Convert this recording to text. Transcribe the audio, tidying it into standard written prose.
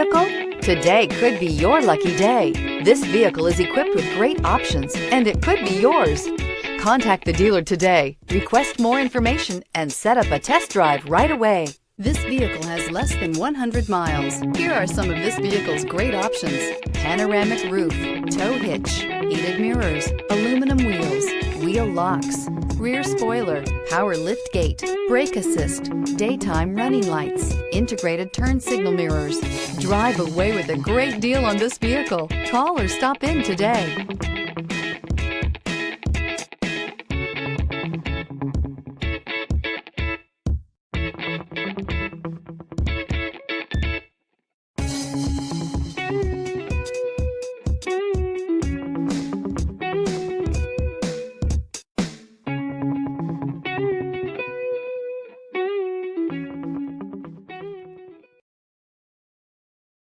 vehicle? Today could be your lucky day. This vehicle is equipped with great options and it could be yours. Contact the dealer today, request more information, and set up a test drive right away. This vehicle has less than 100 miles. Here are some of this vehicle's great options: panoramic roof, tow hitch, heated mirrors, aluminum wheels, wheel locks, rear spoiler, power liftgate, brake assist, daytime running lights, integrated turn signal mirrors. Drive away with a great deal on this vehicle. Call or stop in today.